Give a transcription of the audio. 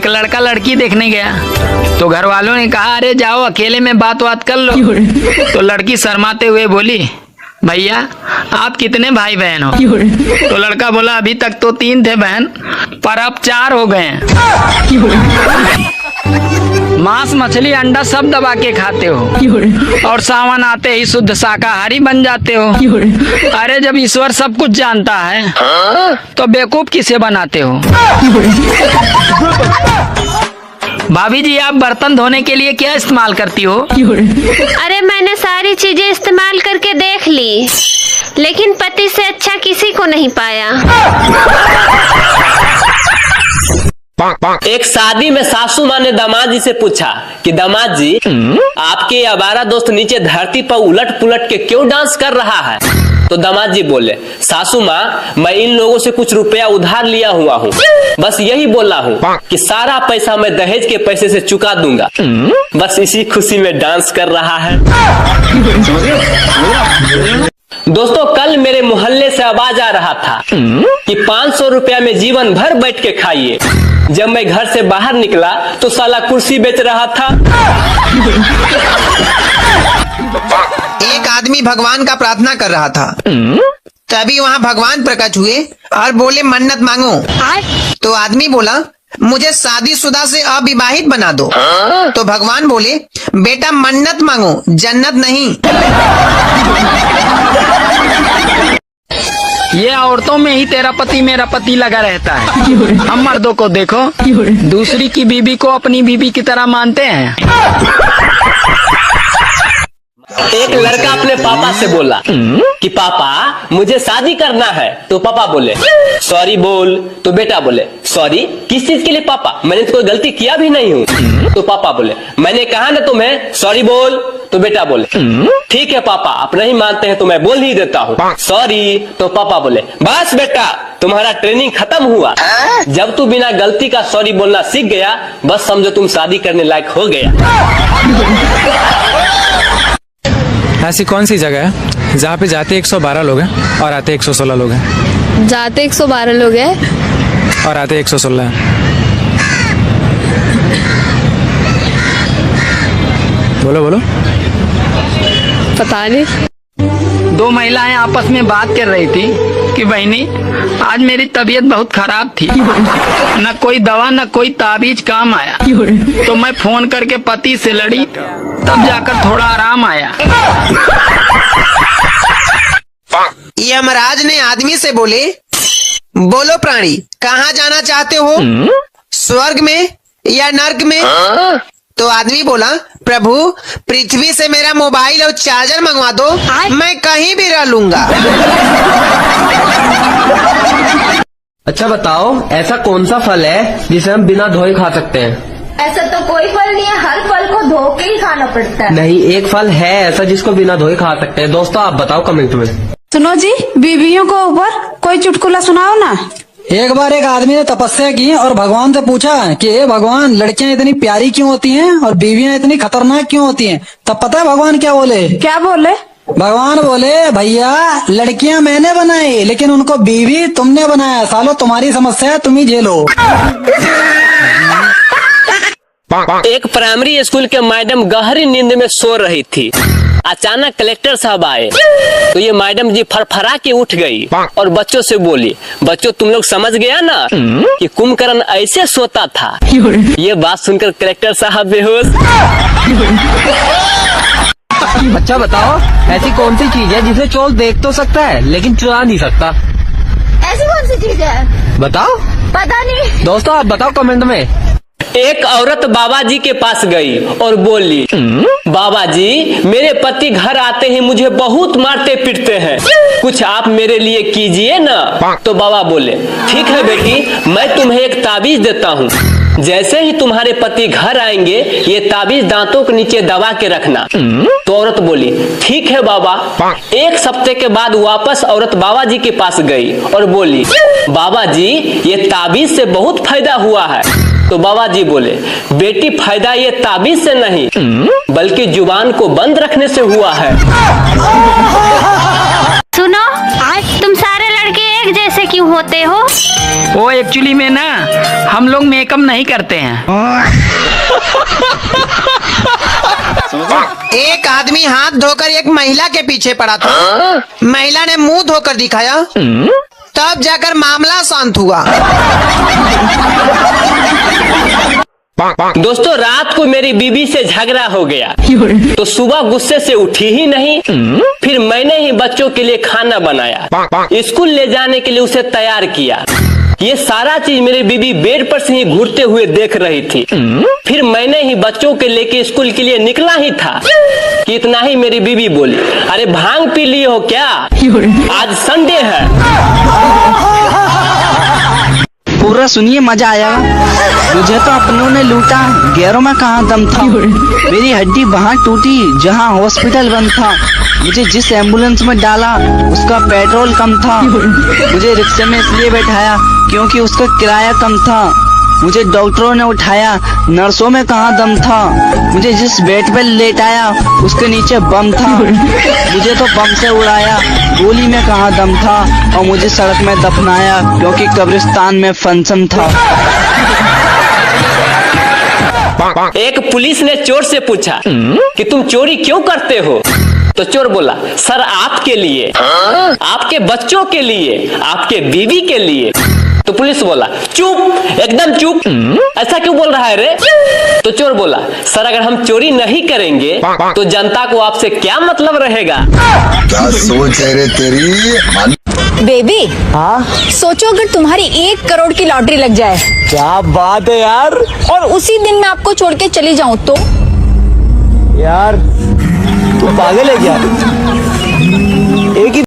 एक लड़का लड़की देखने गया तो घर वालों ने कहा अरे जाओ अकेले में बात कर लो। तो लड़की शर्माते हुए बोली भैया आप कितने भाई बहन हो? तो लड़का बोला अभी तक तो 3 थे बहन पर अब 4 हो गए हैं। मांस मछली अंडा सब दबा के खाते हो और सावन आते ही शुद्ध शाकाहारी बन जाते हो। अरे जब ईश्वर सब कुछ जानता है तो बेवकूफ किसे बनाते हो? भाभी जी आप बर्तन धोने के लिए क्या इस्तेमाल करती हो? अरे मैंने सारी चीजें इस्तेमाल करके देख ली लेकिन पति से अच्छा किसी को नहीं पाया। एक शादी में सासू माँ ने दामाद जी से पूछा कि दामाद जी आपके आवारा दोस्त नीचे धरती पर उलट पुलट के क्यों डांस कर रहा है? तो दामाद जी बोले सासू माँ मैं इन लोगों से कुछ रुपया उधार लिया हुआ हूँ, बस यही बोला हूँ कि सारा पैसा मैं दहेज के पैसे से चुका दूंगा, बस इसी खुशी में डांस कर रहा है। दोस्तों कल मेरे मोहल्ले से आवाज आ रहा था कि 500 रुपया में जीवन भर बैठ के खाइए। जब मैं घर से बाहर निकला तो साला कुर्सी बेच रहा था। एक आदमी भगवान का प्रार्थना कर रहा था, तभी वहाँ भगवान प्रकट हुए और बोले मन्नत मांगो। तो आदमी बोला मुझे शादीशुदा से अविवाहित बना दो। तो भगवान बोले बेटा मन्नत मांगो जन्नत नहीं। ये औरतों में ही तेरा पति मेरा पति लगा रहता है। हम मर्दों को देखो दूसरी की बीबी को अपनी बीबी की तरह मानते हैं। एक लड़का अपने पापा से बोला कि पापा मुझे शादी करना है। तो पापा बोले सॉरी बोल। तो बेटा बोले सॉरी किस चीज के लिए पापा, मैंने तो कोई गलती किया भी नहीं हूँ। तो पापा बोले मैंने कहा ना तुम्हें सॉरी बोल। तो बेटा बोले ठीक है पापा आप नहीं मानते हैं तो मैं बोल ही देता हूँ सॉरी। तो पापा बोले बस बेटा तुम्हारा ट्रेनिंग खत्म हुआ, जब तू बिना गलती का सॉरी बोलना सीख गया बस समझो तुम शादी करने लायक हो गया। ऐसी कौन सी जगह है जहाँ पे जाते 112 लोग हैं और आते 116 लोग हैं? जाते 112 लोग हैं और आते 116 हैं। बोलो बोलो। पता नहीं। 2 महिलाएं आपस में बात कर रही थी कि बहनी आज मेरी तबीयत बहुत खराब थी, न कोई दवा न कोई ताबीज काम आया, तो मैं फोन करके पति से लड़ी तब जाकर थोड़ा आराम आया। यमराज ने आदमी से बोले बोलो प्राणी कहाँ जाना चाहते हो, स्वर्ग में या नर्क में? तो आदमी बोला प्रभु पृथ्वी से मेरा मोबाइल और चार्जर मंगवा दो, मैं कहीं भी रह लूंगा। अच्छा बताओ ऐसा कौन सा फल है जिसे हम बिना धोए खा सकते हैं? ऐसा तो कोई फल नहीं है, हर फल को धो के ही खाना पड़ता है। नहीं एक फल है ऐसा जिसको बिना धोए खा सकते हैं। दोस्तों आप बताओ कमेंट में। सुनो जी बीवियों को ऊपर कोई चुटकुला सुनाओ ना। एक बार एक आदमी ने तपस्या की और भगवान से पूछा कि हे भगवान लड़कियां इतनी प्यारी क्यों होती हैं और बीवियां इतनी खतरनाक क्यों होती हैं? तब पता है भगवान क्या बोले? क्या बोले? भगवान बोले भैया लड़कियां मैंने बनाई लेकिन उनको बीवी तुमने बनाया, सालो तुम्हारी समस्या है तुम ही झेलो। एक प्राइमरी स्कूल के मैडम गहरी नींद में सो रही थी। अचानक कलेक्टर साहब आए तो ये मैडम जी फरफरा के उठ गई और बच्चों से बोली बच्चों तुम लोग समझ गया ना कि कुंभकर्ण ऐसे सोता था। ये बात सुनकर कलेक्टर साहब बेहोश। अच्छा बताओ ऐसी कौन सी चीज है जिसे चोर देख तो सकता है लेकिन चुरा नहीं सकता? ऐसी कौन सी चीज है बताओ। पता नहीं। दोस्तों आप बताओ कमेंट में। एक औरत बाबा जी के पास गई और बोली बाबा जी मेरे पति घर आते ही मुझे बहुत मारते पीटते हैं, कुछ आप मेरे लिए कीजिए ना। तो बाबा बोले ठीक है बेटी मैं तुम्हें एक ताबीज देता हूँ, जैसे ही तुम्हारे पति घर आएंगे ये ताबीज दांतों के नीचे दबा के रखना। तो औरत बोली ठीक है बाबा। 1 हफ्ते के बाद वापस औरत बाबा जी के पास गई और बोली बाबा जी ये ताबीज से बहुत फायदा हुआ है। तो बाबा जी बोले बेटी फायदा ये ताबीज से नहीं बल्कि जुबान को बंद रखने से हुआ है। सुनो आज तुम सारे लड़के एक जैसे जैसे क्यों होते हो? वो एक्चुअली में ना हम लोग मेकअप नहीं करते हैं। एक आदमी हाथ धोकर एक महिला के पीछे पड़ा था। महिला ने मुंह धोकर दिखाया, तब जाकर मामला शांत हुआ। दोस्तों, रात को मेरी बीवी से झगड़ा हो गया तो सुबह गुस्से से उठी ही नहीं। फिर मैंने ही बच्चों के लिए खाना बनाया, स्कूल ले जाने के लिए उसे तैयार किया। ये सारा चीज मेरी बीवी बेड पर से ही घूरते हुए देख रही थी। फिर मैंने ही बच्चों के लेके स्कूल के लिए निकला ही था कि इतना ही मेरी बीवी बोली, अरे भांग पी लिए हो क्या? आज संडे है। पूरा सुनिए, मजा आया। मुझे तो अपनों ने लूटा, गैरों में कहाँ दम था। मेरी हड्डी वहाँ टूटी जहाँ हॉस्पिटल बंद था। मुझे जिस एम्बुलेंस में डाला उसका पेट्रोल कम था। मुझे रिक्शे में इसलिए बैठाया क्योंकि उसका किराया कम था। मुझे डॉक्टरों ने उठाया, नर्सों में कहाँ दम था। मुझे जिस बेड पे लेटाया उसके नीचे बम था। मुझे तो बम से उड़ाया, गोली में कहाँ दम था। और मुझे सड़क में दफनाया क्योंकि कब्रिस्तान में फंक्शन था। एक पुलिस ने चोर से पूछा कि तुम चोरी क्यों करते हो? तो चोर बोला, सर आपके लिए, आपके बच्चों के लिए, आपके बीवी के लिए। तो पुलिस बोला, चुप, एकदम चुप, ऐसा क्यों बोल रहा है रे? तो चोर बोला, सर अगर हम चोरी नहीं करेंगे तो जनता को आपसे क्या मतलब रहेगा? क्या सोच है रे तेरी? बेबी, हाँ सोचो अगर तुम्हारी 1 करोड़ की लॉटरी लग जाए। क्या बात है यार। और उसी दिन मैं आपको छोड़ के चली जाऊं तो? यार तू पागल है क्या? एक ही